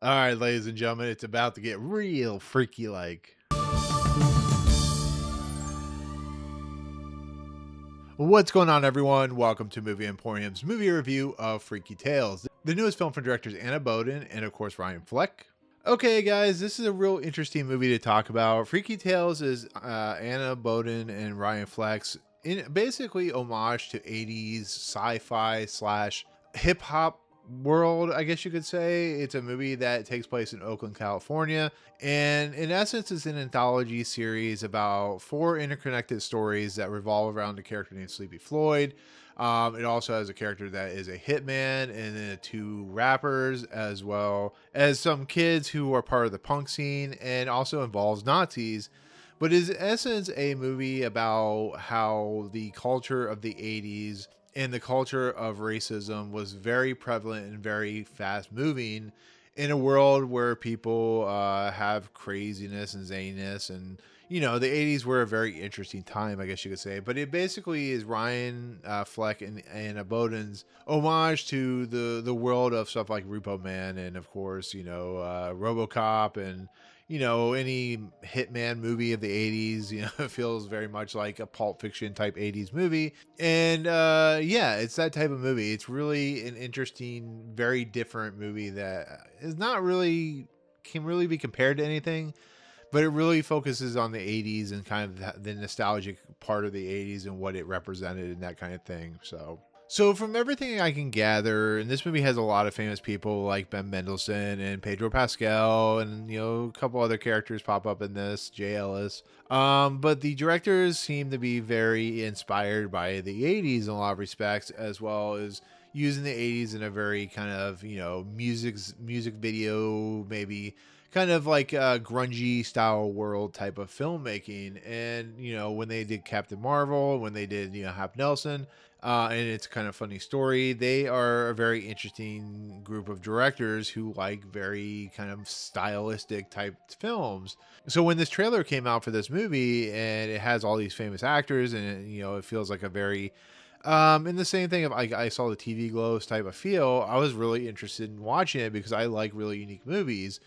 All right, ladies and gentlemen, it's about to get real freaky like. What's going on, everyone? Welcome to Movie Emporium's movie review of Freaky Tales, the newest film from directors Anna Boden and, of course, Ryan Fleck. Okay, guys, this is a real interesting movie to talk about. Freaky Tales is Anna Boden and Ryan Fleck's in basically homage to 80s sci-fi slash hip hop world, I guess you could say. It's a movie that takes place in Oakland, California, and in essence, it's an anthology series about four interconnected stories that revolve around a character named Sleepy Floyd. It also has a character that is a hitman, and then two rappers, as well as some kids who are part of the punk scene, and also involves Nazis. But is in essence a movie about how the culture of the 80s and the culture of racism was very prevalent and very fast moving in a world where people have craziness and zaniness. And the 80s were a very interesting time, I guess you could say. But it basically is Ryan Fleck and Anna Boden's homage to the world of stuff like Repo Man, and of course RoboCop, and any hitman movie of the 80s. It feels very much like a Pulp Fiction type 80s movie. And yeah, it's that type of movie. It's really an interesting, very different movie that is not really can really be compared to anything, but it really focuses on the 80s and kind of the nostalgic part of the 80s and what it represented and that kind of thing. So from everything I can gather, and this movie has a lot of famous people like Ben Mendelsohn and Pedro Pascal, and a couple other characters pop up in this, Jay Ellis. But the directors seem to be very inspired by the 80s in a lot of respects, as well as using the 80s in a very kind of music video, maybe kind of like a grungy style world type of filmmaking. And when they did Captain Marvel, when they did Hap Nelson, and it's a kind of funny story. They are a very interesting group of directors who like very kind of stylistic type films. So when this trailer came out for this movie, and it has all these famous actors, and it feels like a very in the same thing of I saw the TV Glows type of feel, I was really interested in watching it because I like really unique movies.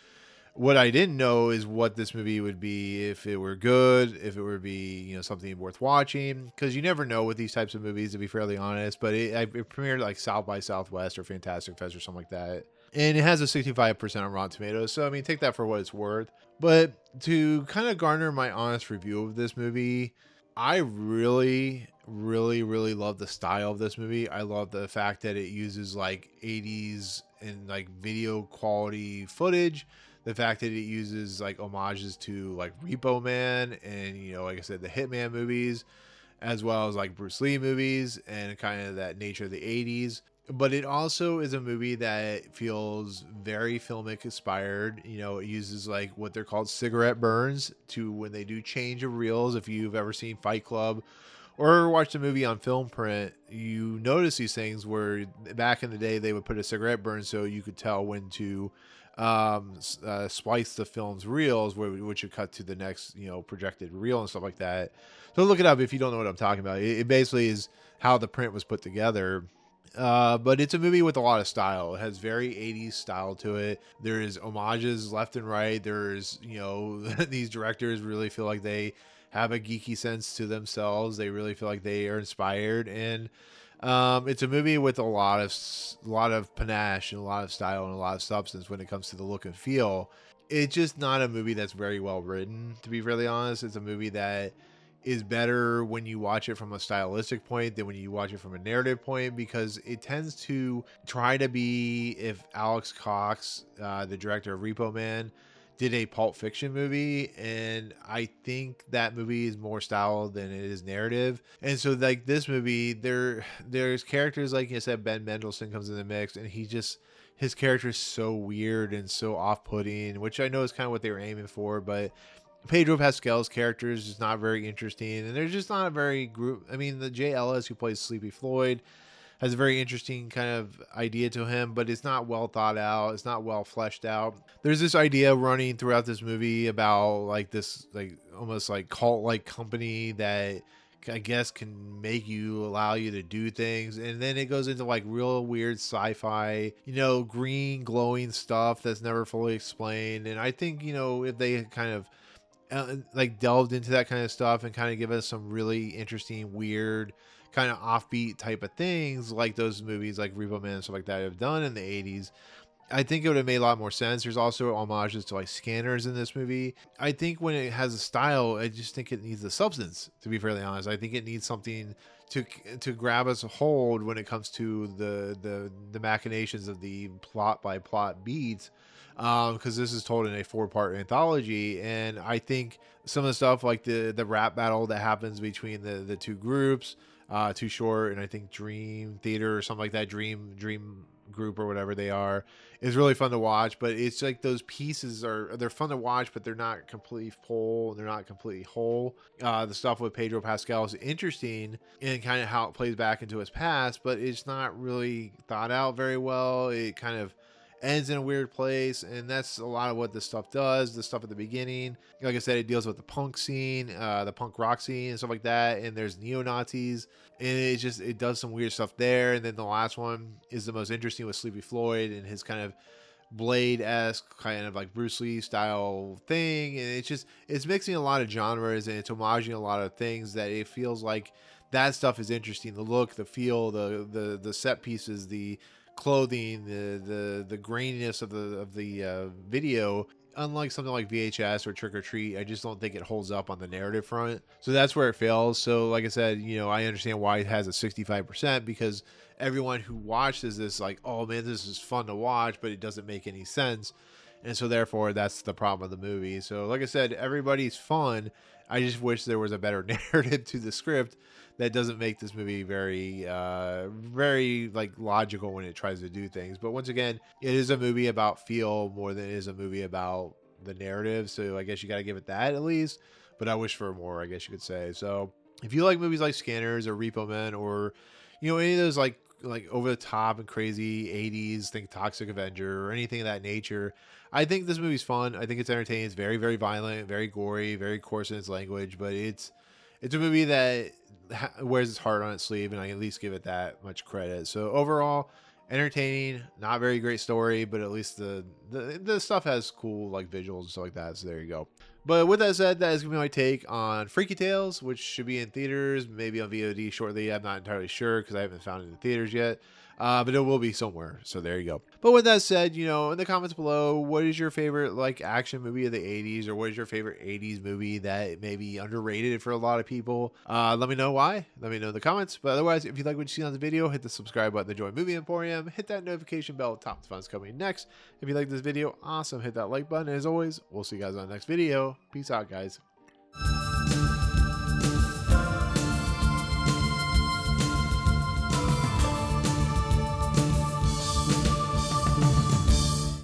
What I didn't know is what this movie would be, if it were good, if it would be, something worth watching. Because you never know with these types of movies, to be fairly honest. But it premiered like South by Southwest or Fantastic Fest or something like that. And it has a 65% on Rotten Tomatoes. So, I mean, take that for what it's worth. But to kind of garner my honest review of this movie, I really, really, really love the style of this movie. I love the fact that it uses like 80s and like video quality footage, the fact that it uses like homages to like Repo Man and like I said, the Hitman movies, as well as like Bruce Lee movies, and kind of that nature of the 80s. But it also is a movie that feels very filmic inspired. It uses like what they're called cigarette burns to when they do change of reels. If you've ever seen Fight Club or watched a movie on film print, you notice these things where back in the day they would put a cigarette burn so you could tell when to splice the film's reels, which would cut to the next projected reel and stuff like that. So look it up if you don't know what I'm talking about. It basically is how the print was put together. But it's a movie with a lot of style. It has very 80s style to it. There is homages left and right. There's these directors really feel like they have a geeky sense to themselves. They really feel like they are inspired. And it's a movie with a lot of panache and a lot of style and a lot of substance when it comes to the look and feel. It's just not a movie that's very well written, to be really honest. It's a movie that is better when you watch it from a stylistic point than when you watch it from a narrative point, because it tends to try to be, if Alex Cox, the director of Repo Man, did a Pulp Fiction movie, and I think that movie is more style than it is narrative. And so like this movie, there's characters like you said, Ben Mendelsohn comes in the mix, and his character is so weird and so off-putting, which I know is kind of what they were aiming for. But Pedro Pascal's character is just not very interesting, and there's just not a very group. I mean, the Jay Ellis who plays Sleepy Floyd has a very interesting kind of idea to him, but it's not well thought out. It's not well fleshed out. There's this idea running throughout this movie about like this, like almost like cult like company that I guess can make you allow you to do things, and then it goes into like real weird sci-fi, green glowing stuff that's never fully explained. And I think if they kind of like delved into that kind of stuff and kind of give us some really interesting, weird, kind of offbeat type of things like those movies like Repo Man and stuff like that have done in the 80s, I think it would have made a lot more sense. There's also homages to like scanners in this movie. I think when it has a style, I just think it needs the substance, to be fairly honest. I think it needs something to grab us a hold when it comes to the machinations of the plot by plot beats, because this is told in a 4-part anthology. And I think some of the stuff like the rap battle that happens between the two groups, Too Short and I think Dream Theater or something like that, Dream Group or whatever they are, is really fun to watch. But it's like those pieces they're fun to watch, but they're not completely full, they're not completely whole. The stuff with Pedro Pascal is interesting and kind of how it plays back into his past, but it's not really thought out very well. It kind of ends in a weird place, and that's a lot of what this stuff does. The stuff at the beginning, like I said, it deals with the punk scene, the punk rock scene and stuff like that, and there's neo-Nazis, and it does some weird stuff there. And then the last one is the most interesting with Sleepy Floyd and his kind of Blade-esque kind of like Bruce Lee style thing. And it's mixing a lot of genres, and it's homaging a lot of things that it feels like that stuff is interesting. The look, the feel, the set pieces, the clothing, the graininess of the video. Unlike something like VHS or Trick or Treat, I just don't think it holds up on the narrative front. So that's where it fails. So like I said, I understand why it has a 65%, because everyone who watches this like, oh man, this is fun to watch, but it doesn't make any sense. And so therefore that's the problem of the movie. So like I said, everybody's fun. I just wish there was a better narrative to the script that doesn't make this movie very like logical when it tries to do things. But once again, it is a movie about feel more than it is a movie about the narrative. So I guess you got to give it that at least. But I wish for more, I guess you could say. So if you like movies like Scanners or Repo Man, or any of those like over the top and crazy 80s, think Toxic Avenger or anything of that nature, I think this movie's fun. I think it's entertaining. It's very, very violent, very gory, very coarse in its language, but it's a movie that wears its heart on its sleeve, and I at least give it that much credit. So overall, entertaining, not very great story, but at least the stuff has cool like visuals and stuff like that. So there you go. But with that said, that is gonna be my take on Freaky Tales, which should be in theaters, maybe on VOD shortly. I'm not entirely sure because I haven't found it in theaters yet. But it will be somewhere. So there you go. But with that said, in the comments below, what is your favorite like action movie of the 80s, or what is your favorite 80s movie that may be underrated for a lot of people? Let me know why. Let me know in the comments. But otherwise, if you like what you see on the video, hit the subscribe button to join Movie Emporium. Hit that notification bell. Top fun's coming next. If you like this video, awesome. Hit that like button. As always, we'll see you guys on the next video. Peace out, guys.